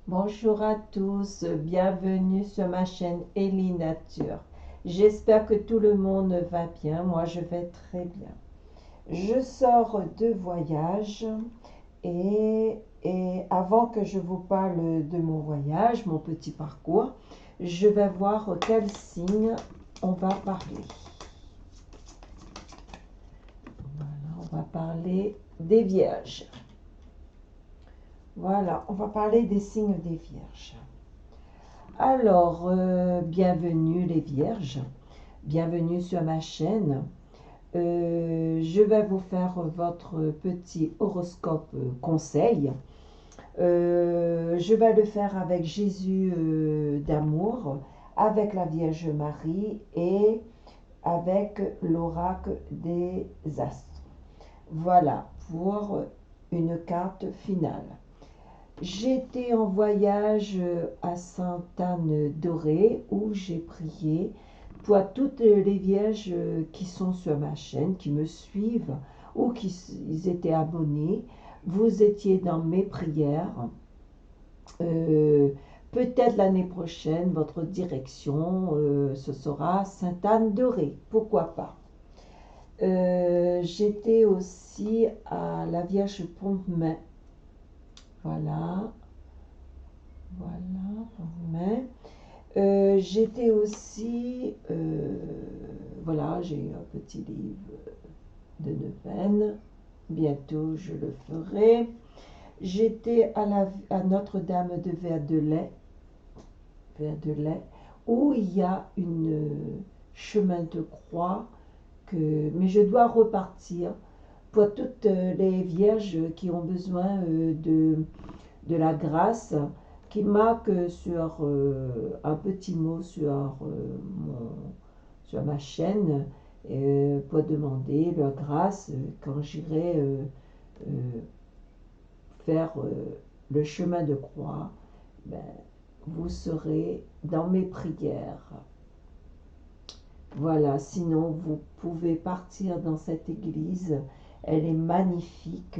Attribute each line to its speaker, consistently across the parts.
Speaker 1: Bonjour à tous, bienvenue sur ma chaîne Ellie Nature. J'espère que tout le monde va bien, moi je vais très bien. Je sors de voyage et avant que je vous parle de mon voyage, mon petit parcours, je vais voir quel signe on va parler. Voilà, on va parler des vierges. Voilà, on va parler des signes des vierges. Alors, bienvenue les vierges, bienvenue sur ma chaîne. Je vais vous faire votre petit horoscope conseil. Je vais le faire avec Jésus d'amour, avec la Vierge Marie et avec l'oracle des astres. Voilà pour une carte finale. J'étais en voyage à Sainte-Anne-d'Auray où j'ai prié pour toutes les vierges qui sont sur ma chaîne, qui me suivent ou qui étaient abonnés. Vous étiez dans mes prières. Peut-être l'année prochaine, votre direction, ce sera Sainte-Anne-d'Auray. Pourquoi pas. J'étais aussi à la Vierge Pompe-Main. Voilà. Mais j'étais aussi, voilà, j'ai un petit livre de neuvaine, bientôt je le ferai. J'étais à Notre-Dame de Verdelais, où il y a une chemin de croix, mais je dois repartir pour toutes les vierges qui ont besoin de la grâce, qui marque sur un petit mot sur ma chaîne pour demander leur grâce quand j'irai faire le chemin de croix. Ben, vous serez dans mes prières. Voilà, sinon vous pouvez partir dans cette église. Elle est magnifique.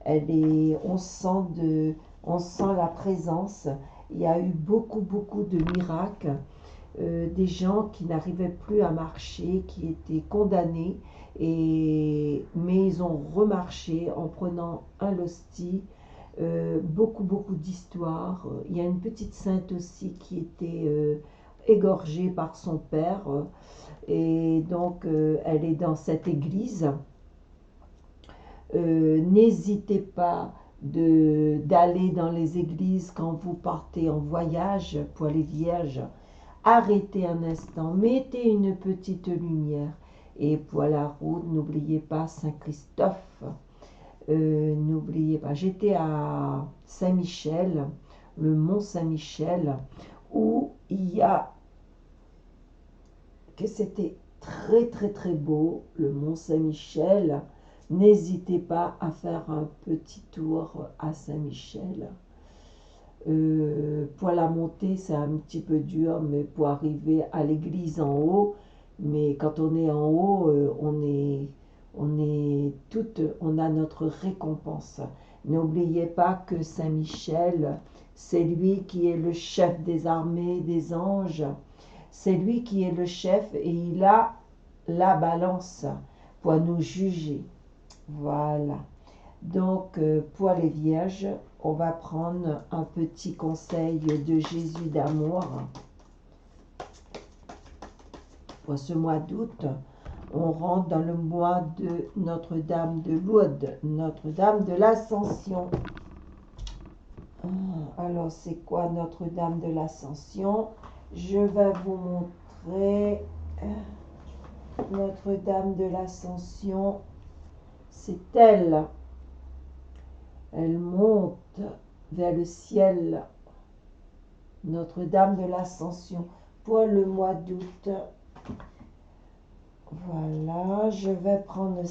Speaker 1: On sent la présence. Il y a eu beaucoup de miracles. Des gens qui n'arrivaient plus à marcher, qui étaient condamnés, mais ils ont remarché en prenant un hostie. Beaucoup d'histoires. Il y a une petite sainte aussi qui était égorgée par son père. Et donc, elle est dans cette église. N'hésitez pas d'aller dans les églises quand vous partez en voyage pour les vierges. Arrêtez un instant, mettez une petite lumière. Et pour la route, n'oubliez pas Saint-Christophe. N'oubliez pas, j'étais à Saint-Michel, le mont Saint-Michel, où il y a, que c'était très beau, le mont Saint-Michel. N'hésitez pas à faire un petit tour à Saint-Michel. Pour la montée, c'est un petit peu dur, mais pour arriver à l'église en haut, mais quand on est en haut, on a notre récompense. N'oubliez pas que Saint Michel, c'est lui qui est le chef des armées des anges. C'est lui qui est le chef et il a la balance pour nous juger. Voilà. Donc, pour les vierges, on va prendre un petit conseil de Jésus d'amour. Pour ce mois d'août, on rentre dans le mois de Notre-Dame de Lourdes, Notre-Dame de l'Ascension. Alors, c'est quoi Notre-Dame de l'Ascension? Je vais vous montrer Notre-Dame de l'Ascension. C'est elle. Elle monte vers le ciel. Notre-Dame de l'Ascension pour le mois d'août. Voilà, je vais prendre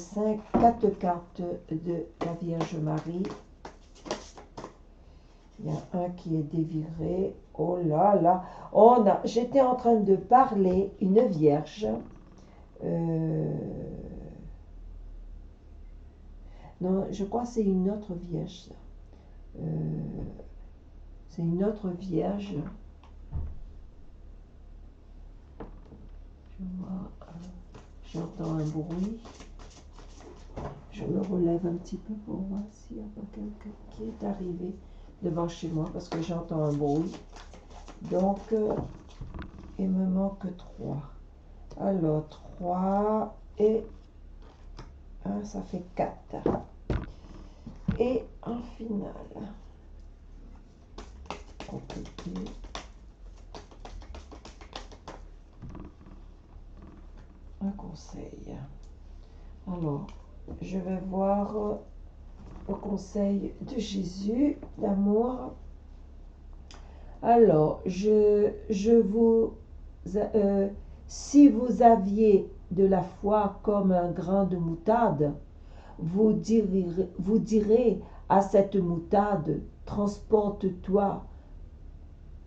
Speaker 1: 4 cartes de la Vierge Marie. Il y a un qui est déviré. Oh là là. J'étais en train de parler une vierge. Non, je crois que c'est une autre vierge. C'est une autre Vierge. Je vois, j'entends un bruit. Je me relève un petit peu pour voir s'il n'y a pas quelqu'un qui est arrivé devant chez moi parce que j'entends un bruit. Donc, il me manque 3. Alors, 3 et 1, ça fait 4. Et en finale, compliqué. Un conseil. Alors, je vais voir le conseil de Jésus d'amour. Alors, si vous aviez de la foi comme un grain de moutarde, vous direz à cette moutarde, transporte-toi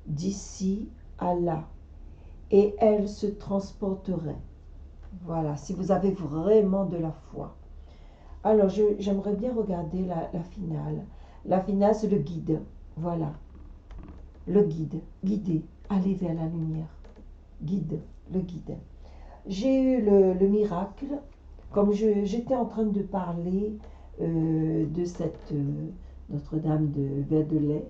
Speaker 1: d'ici à là, et elle se transporterait. Voilà, si vous avez vraiment de la foi. Alors, j'aimerais bien regarder la finale. La finale, c'est le guide. Voilà, le guide. Guider, aller vers la lumière. Guide, le guide. J'ai eu le miracle, comme j'étais en train de parler de cette Notre-Dame de Verdelais.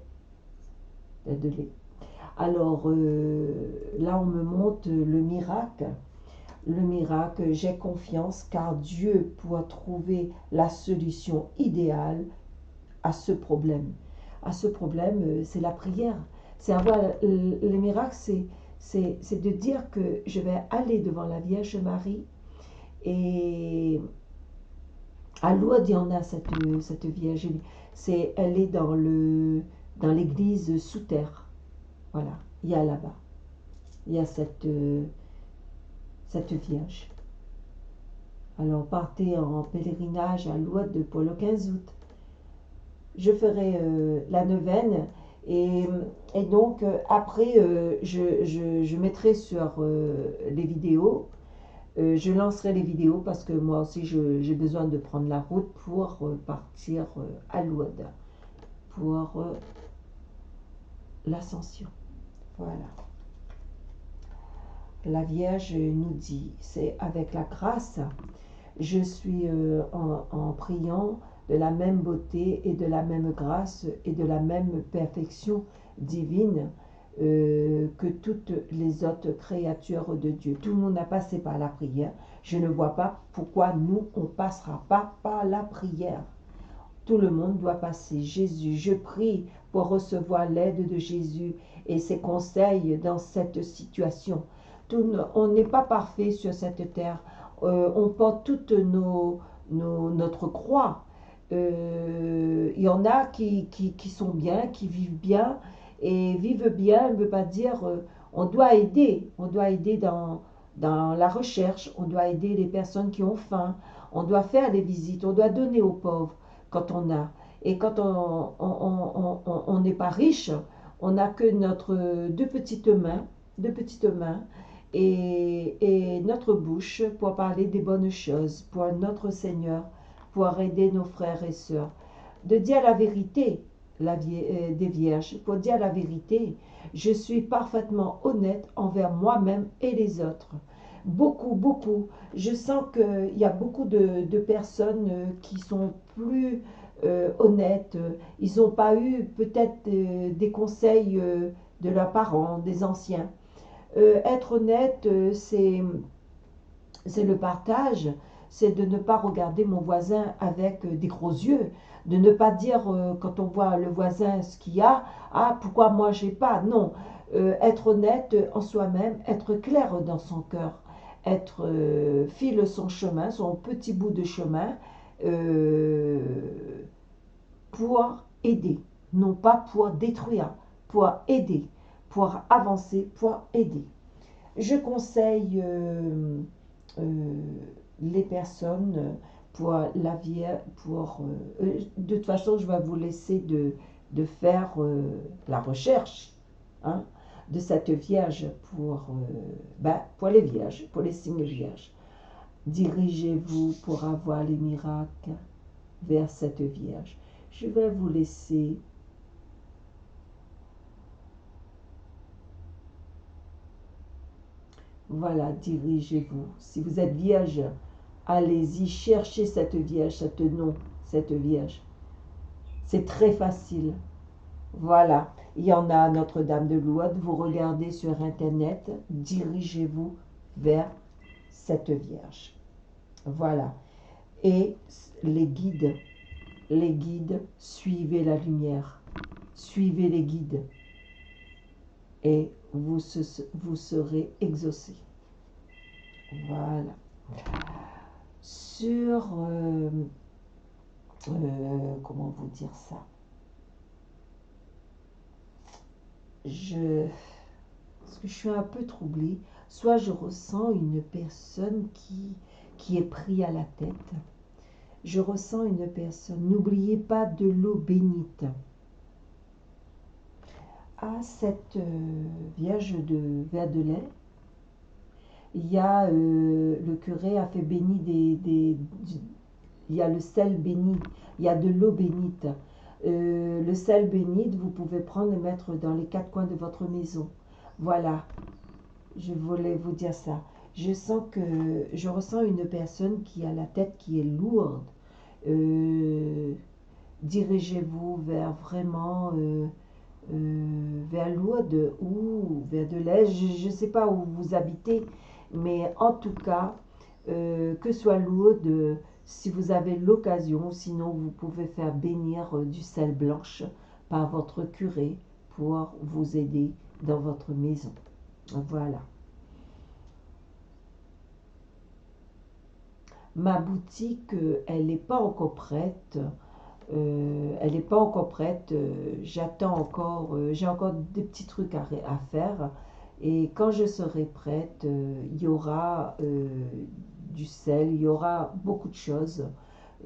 Speaker 1: Alors, là, on me montre le miracle. Le miracle, j'ai confiance car Dieu pourra trouver la solution idéale à ce problème. À ce problème, c'est la prière. C'est avoir le miracle, c'est de dire que je vais aller devant la Vierge Marie et à Lourdes, il y en a cette Vierge. Elle est dans l'église sous terre. Voilà, il y a là-bas. Il y a cette Vierge. Alors, partez en pèlerinage à Lourdes pour le 15 août. Je ferai la neuvaine et donc après, je mettrai sur les vidéos. Je lancerai les vidéos parce que moi aussi, j'ai besoin de prendre la route pour partir à Lourdes pour l'ascension. Voilà. La Vierge nous dit, c'est avec la grâce, je suis en priant de la même beauté et de la même grâce et de la même perfection divine que toutes les autres créatures de Dieu. Tout le monde a passé par la prière. Je ne vois pas pourquoi nous, on ne passera pas par la prière. Tout le monde doit passer. Jésus, je prie pour recevoir l'aide de Jésus et ses conseils dans cette situation. On n'est pas parfait sur cette terre. On porte toute notre croix. Il y en a qui sont bien, qui vivent bien. Et vivre bien ne veut pas dire on doit aider. On doit aider dans la recherche. On doit aider les personnes qui ont faim. On doit faire des visites. On doit donner aux pauvres quand on a. Et quand on n'est pas riche, on n'a que notre deux petites mains et notre bouche pour parler des bonnes choses, pour notre Seigneur, pour aider nos frères et sœurs. De dire la vérité, des vierges, pour dire la vérité, je suis parfaitement honnête envers moi-même et les autres. Beaucoup, beaucoup. Je sens qu'il y a beaucoup de personnes qui sont plus honnêtes. Ils n'ont pas eu peut-être des conseils de leurs parents, des anciens. Être honnête, c'est le partage, c'est de ne pas regarder mon voisin avec des gros yeux, de ne pas dire quand on voit le voisin ce qu'il y a, ah pourquoi moi j'ai pas, non. Être honnête en soi-même, être clair dans son cœur, être file son chemin, son petit bout de chemin pour aider, non pas pour détruire, pour aider, pour avancer, pour aider. Je conseille les personnes pour la vie, de toute façon, je vais vous laisser de faire la recherche hein, de cette Vierge pour les Vierges, pour les signes Vierges. Dirigez-vous pour avoir les miracles vers cette Vierge. Je vais vous laisser Voilà, dirigez-vous. Si vous êtes vierge, allez-y, cherchez cette vierge, ce nom, cette vierge. C'est très facile. Voilà, il y en a à Notre-Dame de Lourdes. Vous regardez sur Internet, dirigez-vous vers cette vierge. Voilà. Et les guides, suivez la lumière. Suivez les guides. Et vous serez exaucé. Voilà. Sur, comment vous dire ça? Parce que je suis un peu troublée. Soit je ressens une personne qui est prise à la tête. Je ressens une personne. N'oubliez pas de l'eau bénite. À cette vierge de verre de lait, il y a le curé a fait bénir il y a le sel béni, il y a de l'eau bénite. Le sel bénite, vous pouvez prendre et mettre dans les quatre coins de votre maison. Voilà, je voulais vous dire ça. Je ressens une personne qui a la tête qui est lourde. Dirigez-vous vers vraiment vers Lourdes ou vers de l'Est. Je ne sais pas où vous habitez, mais en tout cas, que soit Lourdes, si vous avez l'occasion, sinon vous pouvez faire bénir du sel blanche par votre curé pour vous aider dans votre maison. Voilà. Ma boutique, elle n'est pas encore prête. Elle n'est pas encore prête. J'attends encore. J'ai encore des petits trucs à faire. Et quand je serai prête, il y aura du sel, il y aura beaucoup de choses.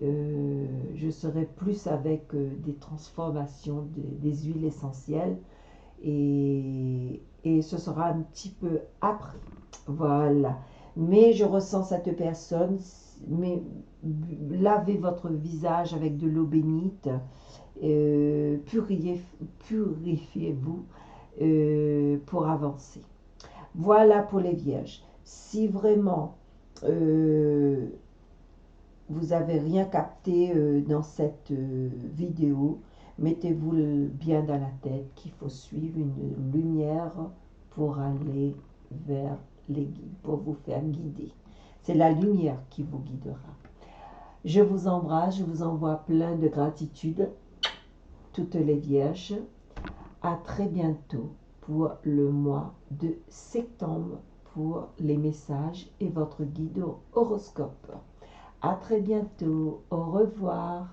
Speaker 1: Je serai plus avec des transformations, des huiles essentielles. Et ce sera un petit peu après. Voilà. Mais je ressens cette personne. Mais lavez votre visage avec de l'eau bénite. Purifiez-vous pour avancer. Voilà pour les vierges. Si vraiment vous n'avez rien capté dans cette vidéo, mettez-vous bien dans la tête qu'il faut suivre une lumière pour aller vers les guides, pour vous faire guider. C'est la lumière qui vous guidera. Je vous embrasse, je vous envoie plein de gratitude, toutes les vierges. À très bientôt pour le mois de septembre pour les messages et votre guide horoscope. À très bientôt. Au revoir.